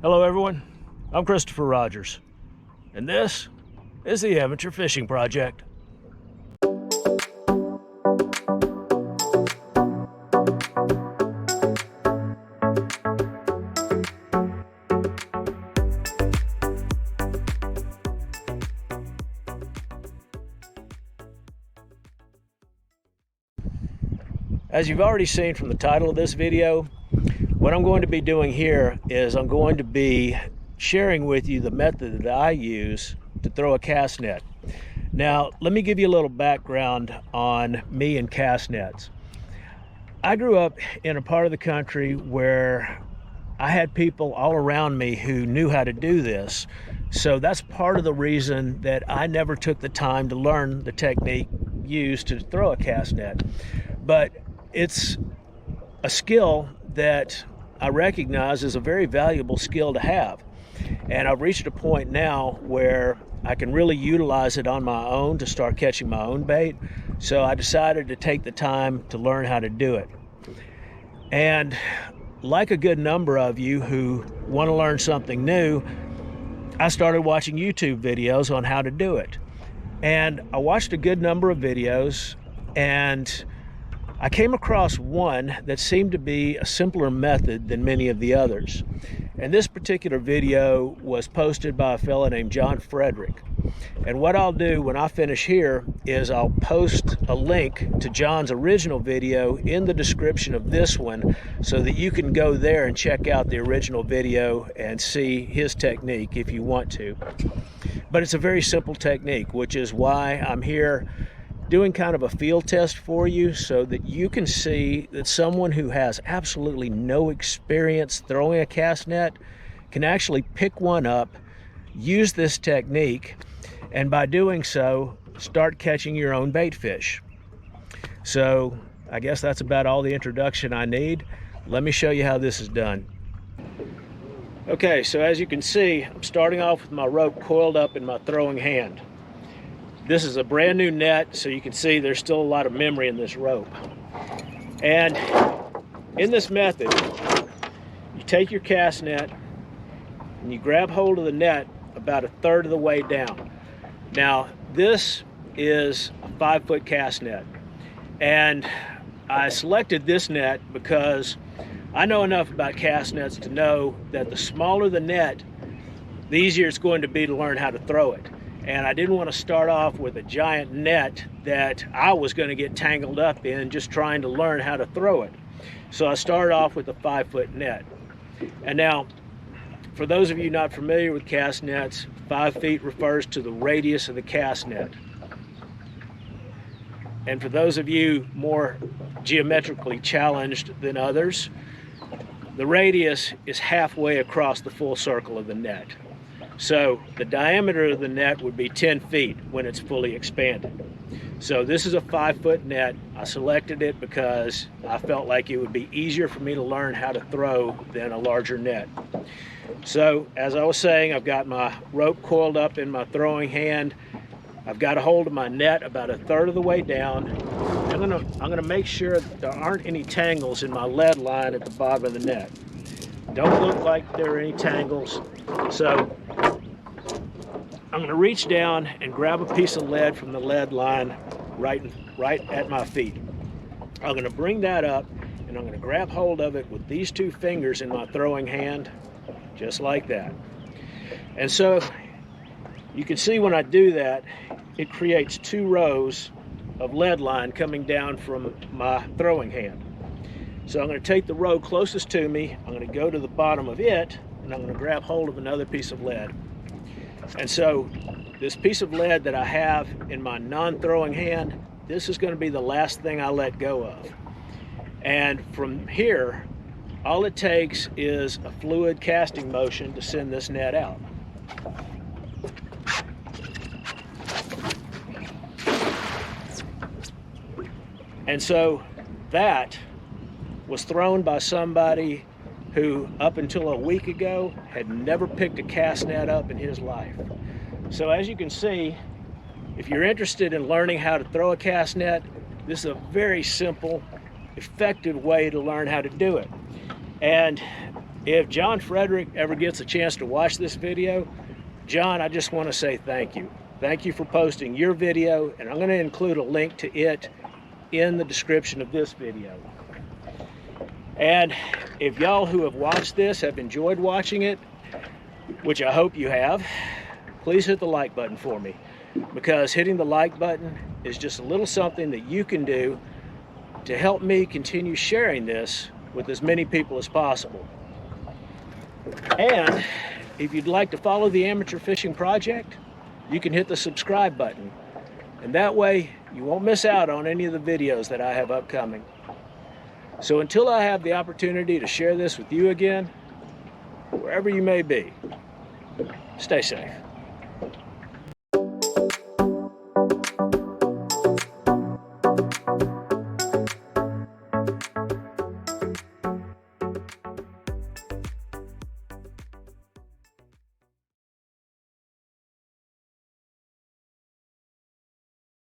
Hello everyone, I'm Christopher Rogers, and this is the Amateur Fishing Project. As you've already seen from the title of this video, what I'm going to be doing here is I'm going to be sharing with you the method that I use to throw a cast net. Now, let me give you a little background on me and cast nets. I grew up in a part of the country where I had people all around me who knew how to do this. So that's part of the reason that I never took the time to learn the technique used to throw a cast net. But it's a skill that I recognize is a very valuable skill to have. And I've reached a point now where I can really utilize it on my own to start catching my own bait. So I decided to take the time to learn how to do it. And like a good number of you who want to learn something new, I started watching YouTube videos on how to do it. And I watched a good number of videos, and I came across one that seemed to be a simpler method than many of the others. And this particular video was posted by a fellow named John Frederick. And what I'll do when I finish here is I'll post a link to John's original video in the description of this one so that you can go there and check out the original video and see his technique if you want to. But it's a very simple technique, which is why I'm here doing kind of a field test for you so that you can see that someone who has absolutely no experience throwing a cast net can actually pick one up, use this technique, and by doing so, start catching your own bait fish. So I guess that's about all the introduction I need. Let me show you how this is done. Okay, so as you can see, I'm starting off with my rope coiled up in my throwing hand. This is a brand new net, so you can see there's still a lot of memory in this rope. And in this method, you take your cast net and you grab hold of the net about 1/3 of the way down. Now, this is a 5-foot cast net. And I selected this net because I know enough about cast nets to know that the smaller the net, the easier it's going to be to learn how to throw it. And I didn't want to start off with a giant net that I was going to get tangled up in just trying to learn how to throw it. So I started off with a 5-foot net. And now, for those of you not familiar with cast nets, 5 feet refers to the radius of the cast net. And for those of you more geometrically challenged than others, the radius is halfway across the full circle of the net. So the diameter of the net would be 10 feet when it's fully expanded. So this is a 5-foot net. I selected it because I felt like it would be easier for me to learn how to throw than a larger net. So as I was saying, I've got my rope coiled up in my throwing hand. I've got a hold of my net about 1/3 of the way down. I'm gonna make sure that there aren't any tangles in my lead line at the bottom of the net. Don't look like there are any tangles. So I'm going to reach down and grab a piece of lead from the lead line right at my feet. I'm going to bring that up and I'm going to grab hold of it with these 2 fingers in my throwing hand, just like that. And so you can see when I do that, it creates 2 rows of lead line coming down from my throwing hand. So I'm going to take the row closest to me, I'm going to go to the bottom of it, and I'm going to grab hold of another piece of lead. And so this piece of lead that I have in my non-throwing hand, this is going to be the last thing I let go of. And from here, all it takes is a fluid casting motion to send this net out. And so that was thrown by somebody who up until a week ago had never picked a cast net up in his life. So as you can see, if you're interested in learning how to throw a cast net, this is a very simple, effective way to learn how to do it. And If John Frederick ever gets a chance to watch this video, John, I just want to say thank you. Thank you for posting your video, and I'm going to include a link to it in the description of this video. And if y'all who have watched this have enjoyed watching it, which I hope you have, please hit the like button for me, because hitting the like button is just a little something that you can do to help me continue sharing this with as many people as possible. And if you'd like to follow the Amateur Fishing Project, you can hit the subscribe button, and that way you won't miss out on any of the videos that I have upcoming. So until I have the opportunity to share this with you again, wherever you may be, stay safe.